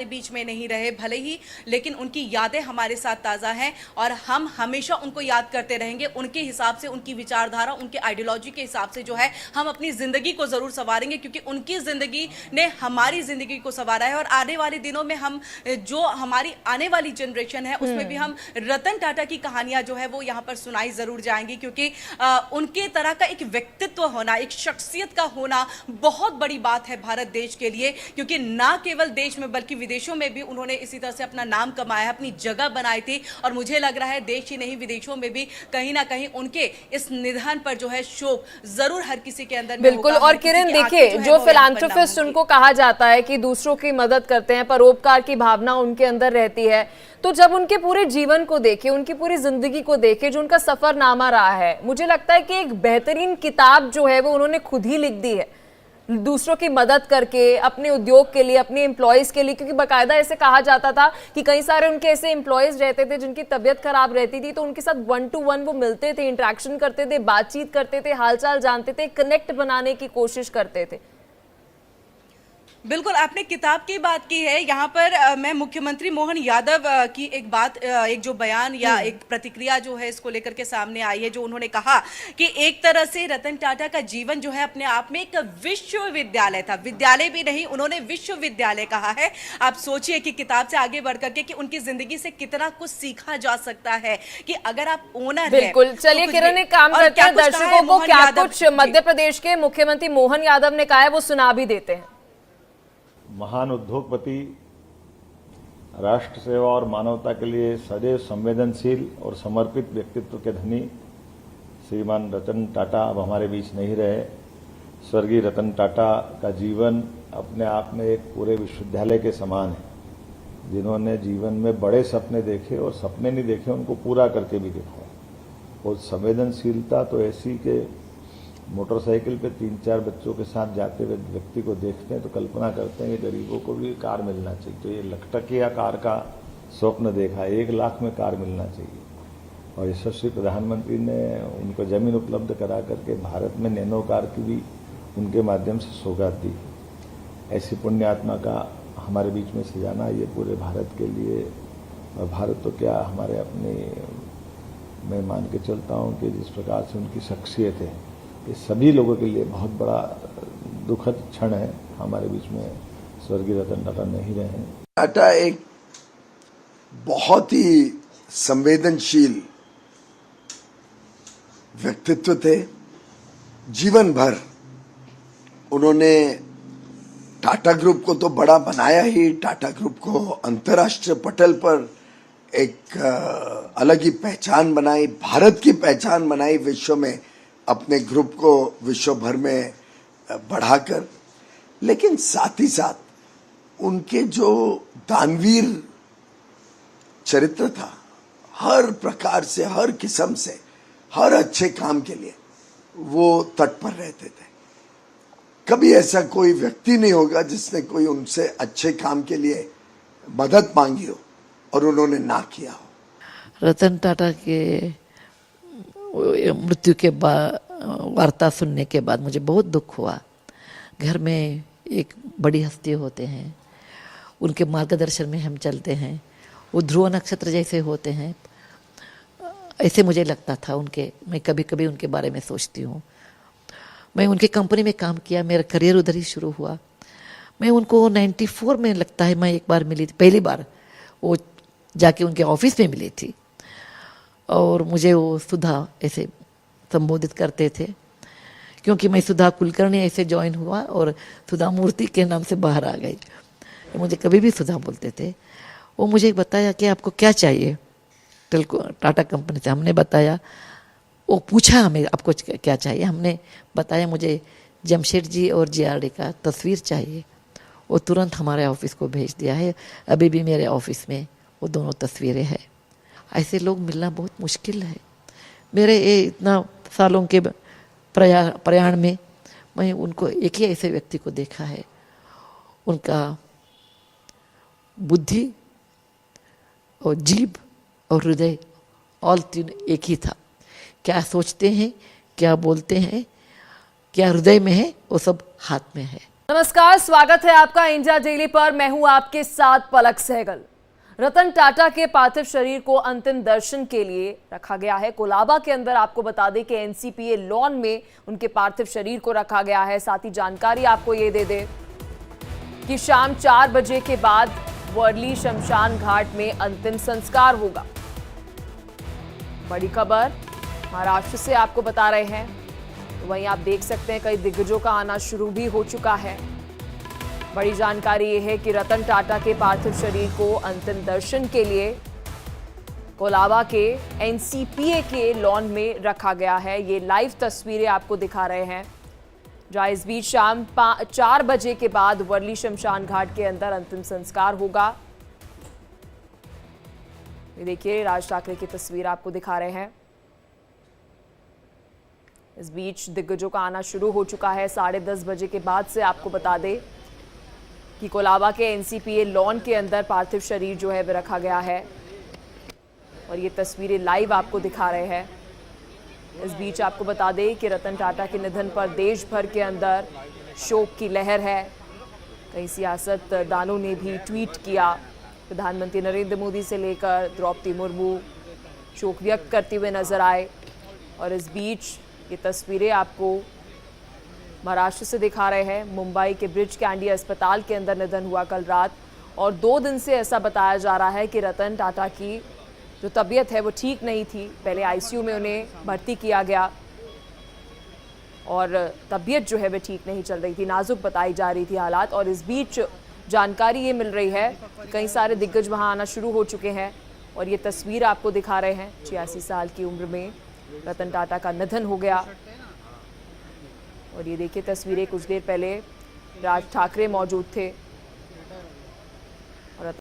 बीच में नहीं रहे भले ही, लेकिन उनकी यादें हमारे साथ ताज़ा हैं और हम हमेशा उनको याद करते रहेंगे। उनके हिसाब से, उनकी विचारधारा, उनके आइडियोलॉजी के हिसाब से जो है हम अपनी ज़िंदगी को ज़रूर संवारेंगे, क्योंकि उनकी ज़िंदगी ने हमारी ज़िंदगी को संवारा है। और आने वाले दिनों में हम जो हमारी आने वाली जनरेशन है उसमें भी हम रतन टाटा की कहानियाँ जो है वो यहाँ पर सुनाई ज़रूर जाएंगी, क्योंकि उनके तरह का एक व्यक्तित्व होना, एक शख्सियत का होना बहुत बड़ी बात है भारत देश के लिए, क्योंकि ना केवल देश में बल्कि विदेशों में भी उन्होंने इसी तरह से अपना नाम कमाया, अपनी जगह बनाई थी। और मुझे लग रहा है देश ही नहीं विदेशों में भी कहीं ना कहीं उनके इस निधन पर जो है शोक जरूर हर किसी के अंदर में बिल्कुल। और किरण देखिए, जो फिलांथ्रोपिस्ट उनको कहा जाता है कि दूसरों की मदद करते हैं, परोपकार की भावना उनके अंदर रहती है, तो जब उनके पूरे जीवन को देखे, उनकी पूरी जिंदगी को देखे, जो उनका सफरनामा रहा है, मुझे लगता है कि एक बेहतरीन किताब जो है वो उन्होंने खुद ही लिख दी है, दूसरों की मदद करके, अपने उद्योग के लिए, अपने एम्प्लॉयज के लिए। क्योंकि बाकायदा ऐसे कहा जाता था कि कई सारे उनके ऐसे एम्प्लॉयज रहते थे जिनकी तबीयत खराब रहती थी, तो उनके साथ 1 to 1 वो मिलते थे, इंटरेक्शन करते थे, बातचीत करते थे, हालचाल जानते थे, कनेक्ट बनाने की कोशिश करते थे। बिल्कुल, आपने किताब की बात की है। यहाँ पर मैं मुख्यमंत्री मोहन यादव की एक बात, एक जो बयान या एक प्रतिक्रिया जो है इसको लेकर के सामने आई है, जो उन्होंने कहा कि एक तरह से रतन टाटा का जीवन जो है अपने आप में एक विश्वविद्यालय था। विद्यालय भी नहीं, उन्होंने विश्वविद्यालय कहा है। आप सोचिए कि किताब से आगे बढ़ करके कि उनकी जिंदगी से कितना कुछ सीखा जा सकता है, कि अगर आप ओनर है। बिल्कुल। चलिए किरण, एक काम करते हैं, दर्शकों को क्या कुछ मध्य प्रदेश के मुख्यमंत्री मोहन यादव ने कहा है वो सुना भी देते हैं। महान उद्योगपति, राष्ट्र सेवा और मानवता के लिए सदैव संवेदनशील और समर्पित व्यक्तित्व के धनी श्रीमान रतन टाटा अब हमारे बीच नहीं रहे। स्वर्गीय रतन टाटा का जीवन अपने आप में एक पूरे विश्वविद्यालय के समान है, जिन्होंने जीवन में बड़े सपने देखे और सपने नहीं देखे, उनको पूरा करके भी दिखाया। और संवेदनशीलता तो ऐसी कि मोटरसाइकिल पे 3-4 बच्चों के साथ जाते हुए व्यक्ति को देखते हैं तो कल्पना करते हैं कि गरीबों को भी कार मिलना चाहिए। तो ये लखटकिया कार का स्वप्न देखा, 1 लाख में कार मिलना चाहिए। और यशस्वी प्रधानमंत्री ने उनको जमीन उपलब्ध करा करके भारत में नैनो कार की भी उनके माध्यम से सौगात दी। ऐसी पुण्य आत्मा का हमारे बीच में सजाना, ये पूरे भारत के लिए, और भारत तो क्या, हमारे अपने, मैं मान के चलता हूँ कि जिस प्रकार से उनकी शख्सियत है, ये सभी लोगों के लिए बहुत बड़ा दुखद क्षण है। हमारे बीच में स्वर्गीय रतन टाटा नहीं रहे हैं। टाटा एक बहुत ही संवेदनशील व्यक्तित्व थे। जीवन भर उन्होंने टाटा ग्रुप को तो बड़ा बनाया ही, टाटा ग्रुप को अंतर्राष्ट्रीय पटल पर एक अलग ही पहचान बनाई, भारत की पहचान बनाई, विश्व में अपने ग्रुप को विश्व भर में बढ़ाकर। लेकिन साथ ही साथ उनके जो दानवीर चरित्र था, हर प्रकार से, हर किस्म से, हर अच्छे काम के लिए वो तत्पर रहते थे। कभी ऐसा कोई व्यक्ति नहीं होगा जिसने कोई उनसे अच्छे काम के लिए मदद मांगी हो और उन्होंने ना किया हो। रतन टाटा के मृत्यु के बाद, वार्ता सुनने के बाद मुझे बहुत दुख हुआ। घर में एक बड़ी हस्ती होते हैं, उनके मार्गदर्शन में हम चलते हैं, वो ध्रुव नक्षत्र जैसे होते हैं, ऐसे मुझे लगता था उनके। मैं कभी कभी उनके बारे में सोचती हूँ। मैं उनके कंपनी में काम किया, मेरा करियर उधर ही शुरू हुआ। मैं उनको 94 में लगता है मैं एक बार मिली थी, पहली बार वो जाके उनके ऑफिस में मिली थी, और मुझे वो सुधा ऐसे संबोधित करते थे, क्योंकि मैं सुधा कुलकर्णी ऐसे ज्वाइन हुआ और सुधा मूर्ति के नाम से बाहर आ गई। मुझे कभी भी सुधा बोलते थे। वो मुझे बताया कि आपको क्या चाहिए टाटा कंपनी से। हमने बताया, वो पूछा हमें आपको क्या चाहिए, हमने बताया मुझे जमशेद जी और JRD का तस्वीर चाहिए। वो तुरंत हमारे ऑफिस को भेज दिया है, अभी भी मेरे ऑफिस में वो दोनों तस्वीरें हैं। ऐसे लोग मिलना बहुत मुश्किल है। मेरे ये इतना सालों के प्रयाण में मैं उनको एक ही ऐसे व्यक्ति को देखा है। उनका बुद्धि और जीभ और हृदय, ऑल तीन एक ही था। क्या सोचते हैं, क्या बोलते हैं, क्या हृदय में है, वो सब हाथ में है। नमस्कार, स्वागत है आपका इंडिया डेली पर। मैं हूं आपके साथ पलक सहगल। रतन टाटा के पार्थिव शरीर को अंतिम दर्शन के लिए रखा गया है कोलाबा के अंदर। आपको बता दें कि एनसीपीए लॉन में उनके पार्थिव शरीर को रखा गया है। साथ ही जानकारी आपको ये दे दे कि शाम 4 बजे के बाद वर्ली शमशान घाट में अंतिम संस्कार होगा। बड़ी खबर महाराष्ट्र से आपको बता रहे हैं। तो वहीं आप देख सकते हैं कई दिग्गजों का आना शुरू भी हो चुका है। बड़ी जानकारी यह है कि रतन टाटा के पार्थिव शरीर को अंतिम दर्शन के लिए कोलाबा के एनसीपीए के लॉन में रखा गया है। ये लाइव तस्वीरें आपको दिखा रहे हैं, जहां इस बीच शाम 4 बजे के बाद वर्ली शमशान घाट के अंदर अंतिम संस्कार होगा। ये देखिए राज ठाकरे की तस्वीर आपको दिखा रहे हैं। इस बीच दिग्गजों का आना शुरू हो चुका है। 10:30 बजे के बाद से आपको बता दें कि कोलाबा के एनसीपीए लॉन के अंदर पार्थिव शरीर जो है वह रखा गया है और ये तस्वीरें लाइव आपको दिखा रहे हैं। इस बीच आपको बता दें कि रतन टाटा के निधन पर देश भर के अंदर शोक की लहर है। कई सियासतदानों ने भी ट्वीट किया। प्रधानमंत्री नरेंद्र मोदी से लेकर द्रौपदी मुर्मू शोक व्यक्त करते हुए नजर आए। और इस बीच ये तस्वीरें आपको महाराष्ट्र से दिखा रहे हैं। मुंबई के ब्रिज कैंडी अस्पताल के अंदर निधन हुआ कल रात और 2 दिन से ऐसा बताया जा रहा है कि रतन टाटा की जो तबीयत है वो ठीक नहीं थी। पहले आईसीयू में उन्हें भर्ती किया गया और तबीयत जो है वह ठीक नहीं चल रही थी, नाजुक बताई जा रही थी हालात। और इस बीच जानकारी ये मिल रही है कई सारे दिग्गज वहाँ आना शुरू हो चुके हैं और ये तस्वीर आपको दिखा रहे हैं। 86 साल की उम्र में रतन टाटा का निधन हो गया। और ये देखिए तस्वीरें, कुछ देर पहले राज ठाकरे मौजूद थे